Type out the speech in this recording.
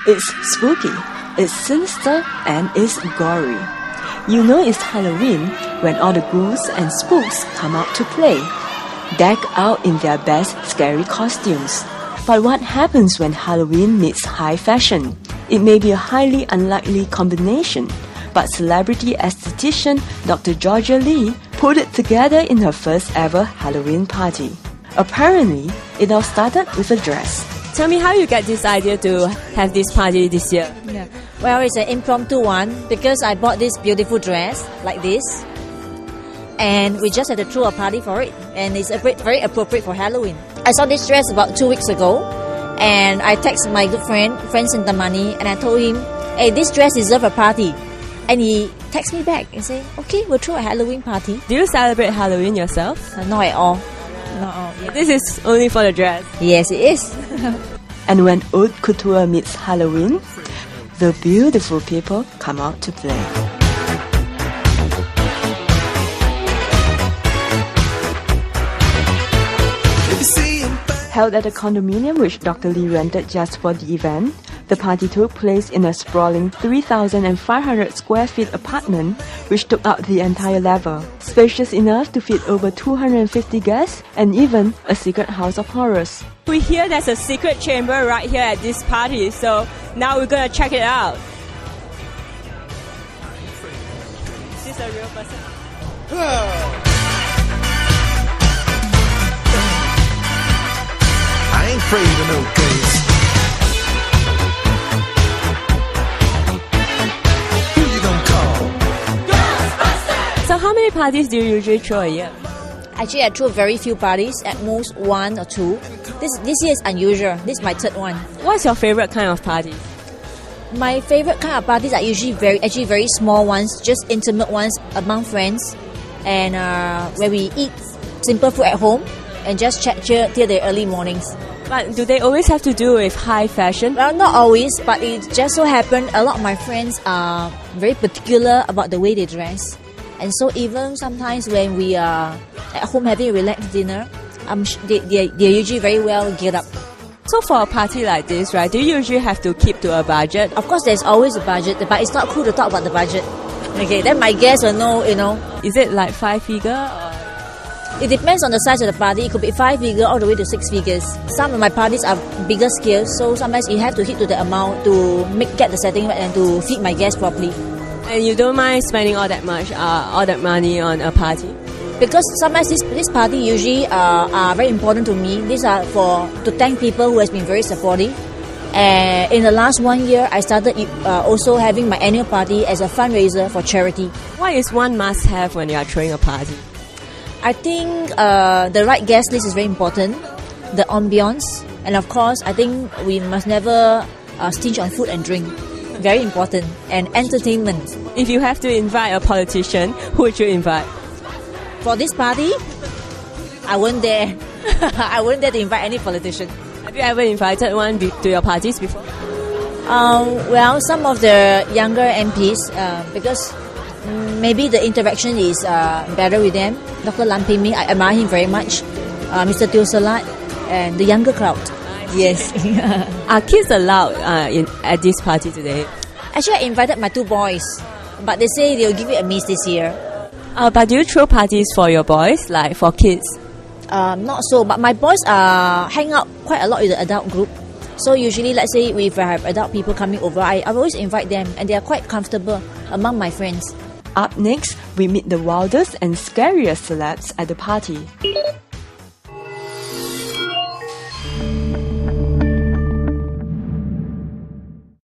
It's spooky, it's sinister, and it's gory. You know it's Halloween when all the ghouls and spooks come out to play, decked out in their best scary costumes. But what happens when Halloween meets high fashion? It may be a highly unlikely combination, but celebrity aesthetician Dr. Georgia Lee put it together in her first ever Halloween party. Apparently, it all started with a dress. Tell me how you get this idea to have this party this year. Yeah. Well, it's an impromptu one because I bought this beautiful dress like this, and we just had to throw a party for it, and it's very appropriate for Halloween. I saw this dress about 2 weeks ago, and I texted my good friend sent the money, and I told him, hey, this dress deserves a party. And he texted me back and said, okay, we'll throw a Halloween party. Do you celebrate Halloween yourself? Not at all. Not at all. Yeah. This is only for the dress. Yes, it is. And when haute couture meets Halloween, the beautiful people come out to play. Held at a condominium which Dr. Lee rented just for the event, the party took place in a sprawling 3,500 square feet apartment which took up the entire level, spacious enough to fit over 250 guests and even a secret house of horrors. We hear there's a secret chamber right here at this party, so now we're gonna check it out. Is this a real person? I ain't afraid of no ghosts. Who you gonna call? Ghostbusters! So how many parties do you usually throw a year? Actually, I threw very few parties, at most 1 or 2. This year is unusual. This is my third one. What's your favorite kind of party? My favorite kind of parties are usually very small ones, just intimate ones among friends, and where we eat simple food at home and just chat till the early mornings. But do they always have to do with high fashion? Well, not always, but it just so happened a lot of my friends are very particular about the way they dress. And so even sometimes when we are at home having a relaxed dinner, they're usually very well geared up. So for a party like this, right, do you usually have to keep to a budget? Of course, there's always a budget, but it's not cool to talk about the budget. Okay, then my guests will know, Is it like 5-figure? Or? It depends on the size of the party. It could be 5-figure all the way to 6 figures. Some of my parties are bigger scale, so sometimes you have to hit to the amount to get the setting right and to feed my guests properly. And you don't mind spending all that money on a party? Because sometimes this party usually are very important to me. These are to thank people who has been very supportive. And in the last 1 year, I started also having my annual party as a fundraiser for charity. What is one must-have when you are throwing a party? I think the right guest list is very important. The ambience, and of course, I think we must never stinge on food and drink. Very important. And entertainment. If you have to invite a politician, who would you invite? For this party, I wouldn't dare. I wouldn't dare to invite any politician. Have you ever invited one to your parties before? Well, some of the younger MPs, because maybe the interaction is better with them. Dr. Lam Ping Ming, I admire him very much. Mr. Teo Salat, and the younger crowd. Yes. Are kids allowed at this party today? Actually, I invited my 2 boys, but they say they'll give it a miss this year. But do you throw parties for your boys, like for kids? Not so, but my boys hang out quite a lot with the adult group. So usually, let's say if I have adult people coming over, I always invite them, and they are quite comfortable among my friends. Up next, we meet the wildest and scariest celebs at the party.